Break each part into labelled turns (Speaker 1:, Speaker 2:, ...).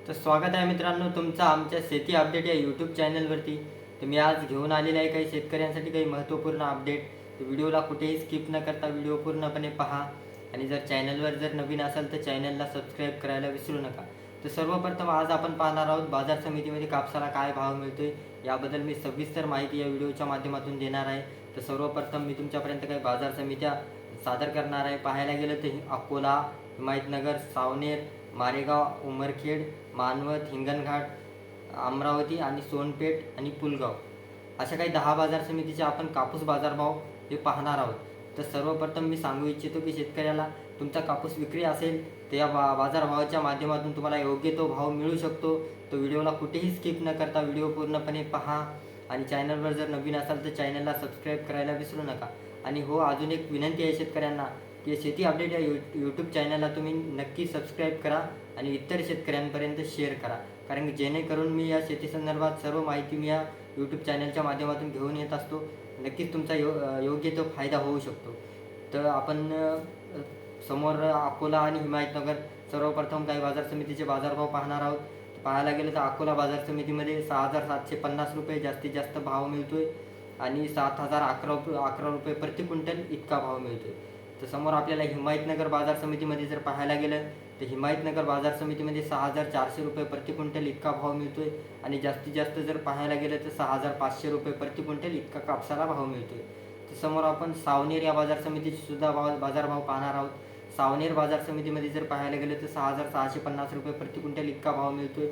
Speaker 1: तर स्वागत आहे मित्रांनो तुमचं आमच्या शेती अपडेट या यूट्यूब चॅनलवरती. तर मी आज घेऊन आलेले आहे काही शेतकऱ्यांसाठी काही महत्त्वपूर्ण अपडेट. तर व्हिडिओला कुठेही स्किप न करता व्हिडिओ पूर्णपणे पहा आणि जर चॅनलवर जर नवीन असाल तर चॅनलला सबस्क्राईब करायला विसरू नका. तर सर्वप्रथम आज आपण पाहणार आहोत बाजार समितीमध्ये कापसाला काय भाव मिळतोय याबद्दल मी सविस्तर माहिती या व्हिडिओच्या माध्यमातून देणार आहे. तर सर्वप्रथम मी तुमच्यापर्यंत काही बाजार समित्या सादर करणार आहे. पाहायला गेलं तर अकोला, हिमायतनगर, सावनेर, मारेगाव, उमरखेड, मानवत, हिंगणघाट, अमरावती आणि सोनपेठ आणि पुलगाव अशा काही 10 बाजार समितीचे आपण कापूस बाजारभाव हे पाहणार आहोत. तर सर्वप्रथम मी सांगू इच्छितो की शेतकऱ्याला तुमचा कापूस विक्री असेल तर या बाजारभावाच्या माध्यमातून तुम्हाला योग्य तो भाव मिळू शकतो. तो व्हिडिओला कुठेही स्किप न करता व्हिडिओ पूर्णपणे पहा आणि चॅनलवर जर नवीन असाल तर चॅनलला सबस्क्राईब करायला विसरू नका. आणि हो, अजून एक विनंती आहे शेतकऱ्यांना की शेती अपडेट या यूट्यूब चॅनलला तुम्ही नक्की सबस्क्राईब करा आणि इतर शेतकऱ्यांपर्यंत शेअर करा, कारण की जेणेकरून मी या शेतीसंदर्भात सर्व माहिती मी या यूट्यूब चॅनलच्या माध्यमातून घेऊन येत असतो. नक्कीच तुमचा योग्य तो फायदा होऊ शकतो. तर आपण समोर अकोला आणि हिमायतनगर सर्वप्रथम काही बाजार समितीचे बाजारभाव पाहणार आहोत. पाहायला गेलं तर अकोला बाजार समितीमध्ये 6,750 रुपये जास्तीत जास्त भाव मिळतोय आणि 7,011 रुपये प्रति क्विंटल इतका भाव मिळतोय. तर समोर आपल्याला हिमायतनगर बाजार समितीमध्ये जर पाहायला गेलं तर हिमायतनगर बाजार समितीमध्ये 6,400 रुपये प्रति क्विंटल इतका भाव मिळतोय आणि जास्तीत जास्त जर पाहायला गेलं तर 6,500 रुपये प्रति क्विंटल इतका कापसाला भाव मिळतोय. तर समोर आपण सावनेर या बाजार समितीचे सुद्धा बाजारभाव पाहणार आहोत. सावनेर बाजार समितीमध्ये जर पाहायला गेलं तर 6,650 रुपये प्रति क्विंटल इतका भाव मिळतोय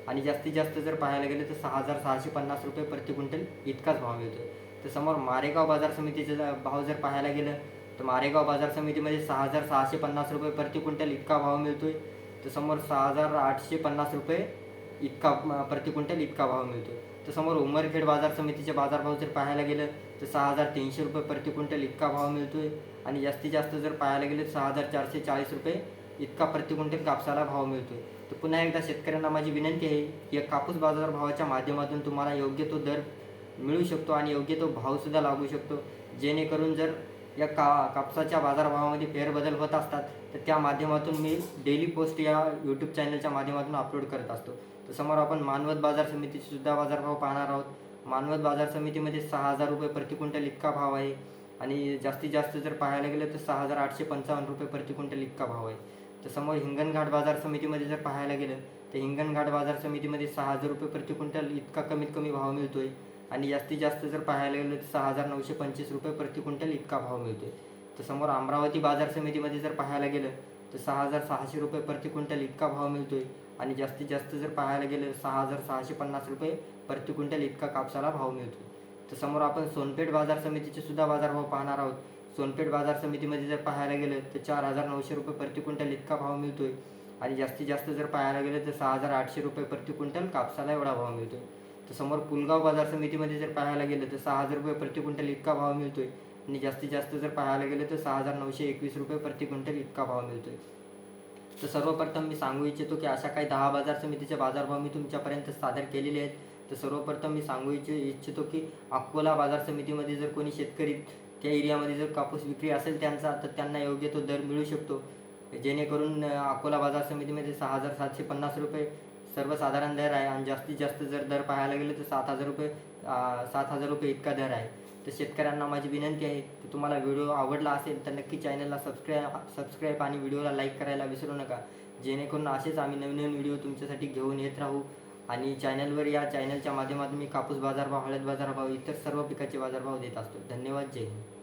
Speaker 1: आणि जास्तीत जास्त जर पाहायला गेलं तर 6,650 रुपये प्रति क्विंटल इतकाच भाव मिळतोय. तर समोर मारेगाव बाजार समितीचे भाव जर पाहायला गेलं तर मारेगाव बाजार समितीमध्ये 6,650 रुपये प्रति क्विंटल इतका भाव मिळतोय. तर समोर 6,850 रुपये इतका प्रति क्विंटल इतका भाव मिळतोय. तर समोर उमरखेड बाजार समितीचे बाजारभाव जर पाहायला गेलं तर 6,300 रुपये प्रति क्विंटल इतका भाव मिळतोय आणि जास्तीत जास्त जर पाहायला गेलं तर 6,440 रुपये इतका प्रति क्विंटल कापसाला भाव मिळतोय. तर पुन्हा एकदा शेतकऱ्यांना माझी विनंती आहे की या कापूस बाजारभावाच्या माध्यमातून तुम्हाला योग्य तो दर मिळू शकतो आणि योग्य तो भावसुद्धा लागू शकतो, जेणेकरून जर या कापसाच्या बाजारभावामध्ये फेरबदल होत असतात तर त्या माध्यमातून मी डेली पोस्ट या यूट्यूब चॅनलच्या माध्यमातून अपलोड करत असतो. तर समोर आपण मानवत बाजार समितीचे सुद्धा बाजारभाव पाहणार आहोत. मानवत बाजार समितीमध्ये 6,000 रुपये प्रति क्विंटल इतका भाव आहे आणि जास्तीत जास्त जर पाहायला गेलं तर 6,855 रुपये प्रति क्विंटल इतका भाव आहे. तर समोर हिंगणघाट बाजार समितीमध्ये जर पाहायला गेलं तर हिंगणघाट बाजार समितीमध्ये 6,000 रुपये प्रति क्विंटल इतका कमीत कमी भाव मिळतोय आणि जास्तीत जास्त जर पाहायला गेलं तर 6,925 रुपये प्रति क्विंटल इतका भाव मिळतोय. तर समोर अमरावती बाजार समितीमध्ये जर पाहायला गेलं तर 6,600 रुपये प्रति क्विंटल इतका भाव मिळतोय आणि जास्तीत जास्त जर पाहायला गेलं 6,650 रुपये प्रति क्विंटल इतका कापसाला भाव मिळतोय. तर समोर आपण सोनपेठ बाजार समितीचे सुद्धा बाजारभाव पाहणार आहोत. सोनपेठ बाजार समितीमध्ये जर पाहायला गेलं तर 4,900 रुपये प्रति क्विंटल इतका भाव मिळतोय आणि जास्तीत जास्त जर पाहायला गेलं तर 6,800 रुपये प्रति क्विंटल कापसाला एवढा भाव मिळतोय. तर समोर पुलगाव बाजार समितीमध्ये जर पाहायला गेलं तर 6,000 रुपये प्रति क्विंटल इतका भाव मिळतोय आणि जास्तीत जास्त जर पाहायला गेलं तर 6,921 रुपये प्रति क्विंटल इतका भाव मिळतोय. तर सर्वप्रथम मी सांगू इच्छितो की अशा काही 10 बाजार समितीचे बाजारभाव मी तुमच्यापर्यंत सादर केलेले आहेत. तर सर्वप्रथम मी सांगू इच्छितो की अकोला बाजार समितीमध्ये जर कोणी शेतकरी त्या एरियामध्ये जर कापूस विक्री असेल त्यांचा तर त्यांना योग्य तो दर मिळू शकतो, जेणेकरून अकोला बाजार समितीमध्ये 6,750 रुपये सर्वसाधारण दर आहे आणि जास्तीत जास्त जर दर पाहायला गेलं तर 7,000 रुपये इतका दर आहे. तर शेतकऱ्यांना माझी विनंती आहे की तुम्हाला व्हिडिओ आवडला असेल तर नक्की चॅनलला सबस्क्राईब आणि व्हिडिओला लाईक करायला विसरू नका, जेणेकरून असेच आम्ही नवीन नवीन व्हिडिओ तुमच्यासाठी घेऊन येत राहू. आणि चॅनलवर या चॅनलच्या माध्यमातून मी कापूस बाजारभाव, हळद बाजारभाव, इतर सर्व पिकाचे बाजारभाव देत असतो. धन्यवाद. जय हिंद.